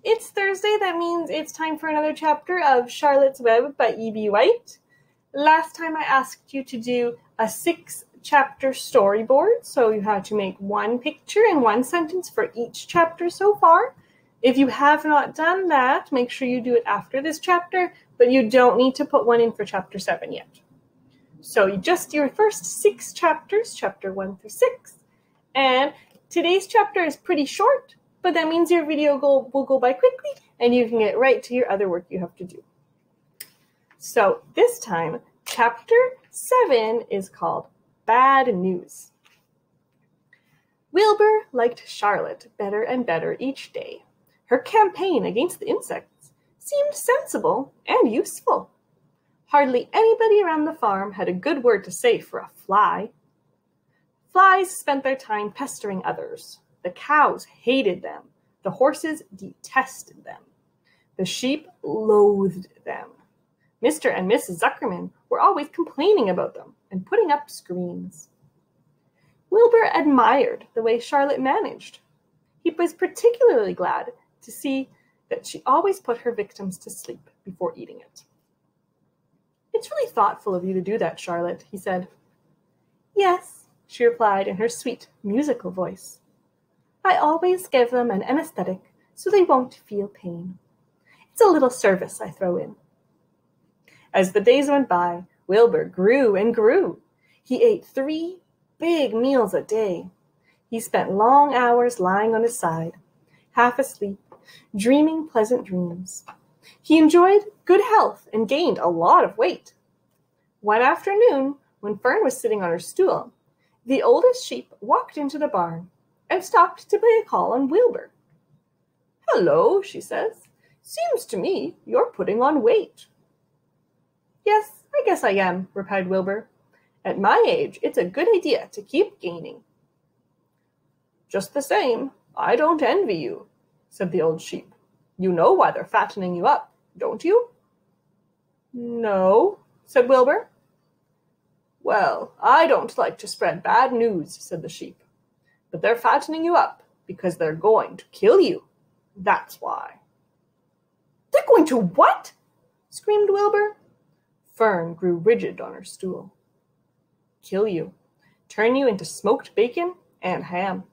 It's Thursday, that means it's time for another chapter of Charlotte's Web by E.B. White. Last time I asked you to do a 6-chapter storyboard, so you had to make one picture and one sentence for each chapter so far. If you have not done that, make sure you do it after this chapter, but you don't need to put one in for chapter 7 yet. So just your first 6 chapters, chapter 1 through 6, and today's chapter is pretty short, but that means your video will go by quickly and you can get right to your other work you have to do. So this time, chapter 7 is called Bad News. Wilbur liked Charlotte better and better each day. Her campaign against the insects seemed sensible and useful. Hardly anybody around the farm had a good word to say for a fly. Flies spent their time pestering others. The cows hated them. The horses detested them. The sheep loathed them. Mr. and Mrs. Zuckerman were always complaining about them and putting up screens. Wilbur admired the way Charlotte managed. He was particularly glad to see that she always put her victims to sleep before eating it. "It's really thoughtful of you to do that, Charlotte," he said. "Yes," she replied in her sweet, musical voice. "I always give them an anesthetic so they won't feel pain. It's a little service I throw in." As the days went by, Wilbur grew and grew. He ate 3 big meals a day. He spent long hours lying on his side, half asleep, dreaming pleasant dreams. He enjoyed good health and gained a lot of weight. One afternoon, when Fern was sitting on her stool, the oldest sheep walked into the barn and stopped to pay a call on Wilbur. "Hello," she says. "Seems to me you're putting on weight." "Yes, I guess I am," replied Wilbur. "At my age, it's a good idea to keep gaining." "Just the same, I don't envy you," said the old sheep. "You know why they're fattening you up, don't you?" "No," said Wilbur. "Well, I don't like to spread bad news," said the sheep. "But they're fattening you up because they're going to kill you. That's why." "They're going to what?" screamed Wilbur. Fern grew rigid on her stool. "Kill you. Turn you into smoked bacon and ham,"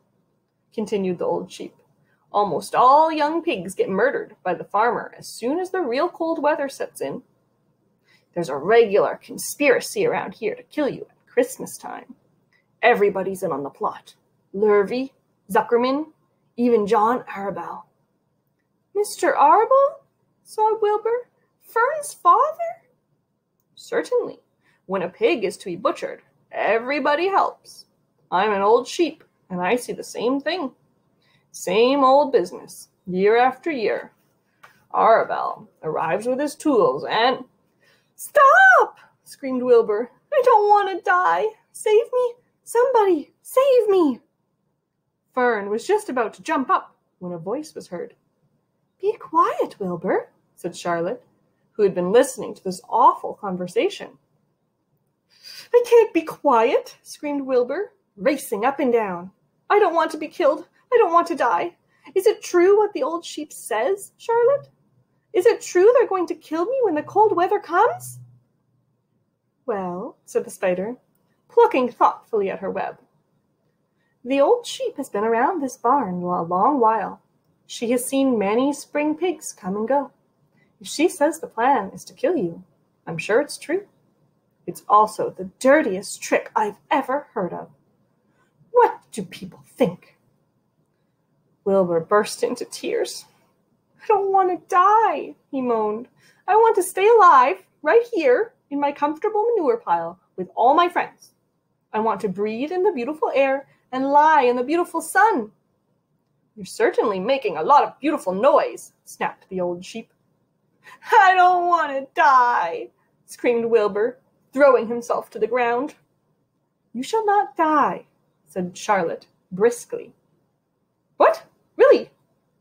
continued the old sheep. "Almost all young pigs get murdered by the farmer as soon as the real cold weather sets in. There's a regular conspiracy around here to kill you at Christmas time. Everybody's in on the plot. Lurvy, Zuckerman, even John Arabelle." "Mr. Arabelle?" sobbed Wilbur. "Fern's father?" "Certainly. When a pig is to be butchered, everybody helps. I'm an old sheep, and I see the same thing. Same old business, year after year. Arabelle arrives with his tools and—" "Stop!" screamed Wilbur. "I don't want to die. Save me! Somebody, save me!" Fern was just about to jump up when a voice was heard. "Be quiet, Wilbur," said Charlotte, who had been listening to this awful conversation. "I can't be quiet," screamed Wilbur, racing up and down. "I don't want to be killed. I don't want to die. Is it true what the old sheep says, Charlotte? Is it true they're going to kill me when the cold weather comes?" "Well," said the spider, plucking thoughtfully at her web, "the old sheep has been around this barn a long while. She has seen many spring pigs come and go. If she says the plan is to kill you, I'm sure it's true. It's also the dirtiest trick I've ever heard of. What do people think?" Wilbur burst into tears. "I don't want to die," he moaned. "I want to stay alive right here in my comfortable manure pile with all my friends. I want to breathe in the beautiful air and lie in the beautiful sun." "You're certainly making a lot of beautiful noise," snapped the old sheep. "I don't want to die," screamed Wilbur, throwing himself to the ground. "You shall not die," said Charlotte briskly. "What? Really?"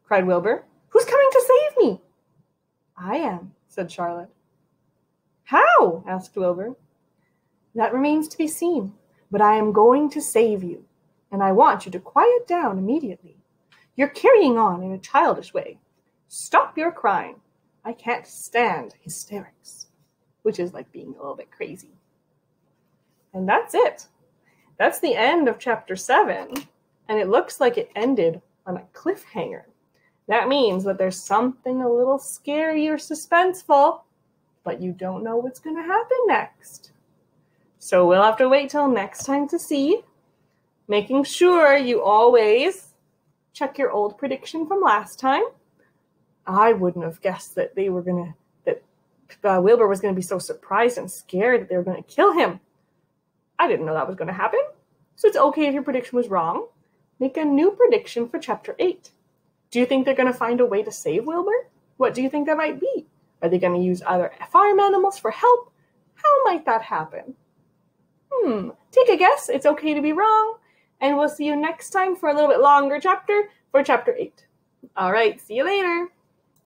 cried Wilbur. "Who's coming to save me?" "I am," said Charlotte. "How?" asked Wilbur. "That remains to be seen, but I am going to save you, and I want you to quiet down immediately. You're carrying on in a childish way. Stop your crying. I can't stand hysterics. Which is like being a little bit crazy. And that's it. That's the end of chapter 7. And it looks like it ended on a cliffhanger. That means that there's something a little scary or suspenseful, but you don't know what's going to happen next. So we'll have to wait till next time to see. Making sure you always check your old prediction from last time. I wouldn't have guessed that Wilbur was going to be so surprised and scared that they were going to kill him. I didn't know that was going to happen. So it's okay if your prediction was wrong. Make a new prediction for chapter 8. Do you think they're going to find a way to save Wilbur? What do you think that might be? Are they going to use other farm animals for help? How might that happen? Take a guess. It's okay to be wrong. And we'll see you next time for a little bit longer chapter for chapter 8. All right, see you later.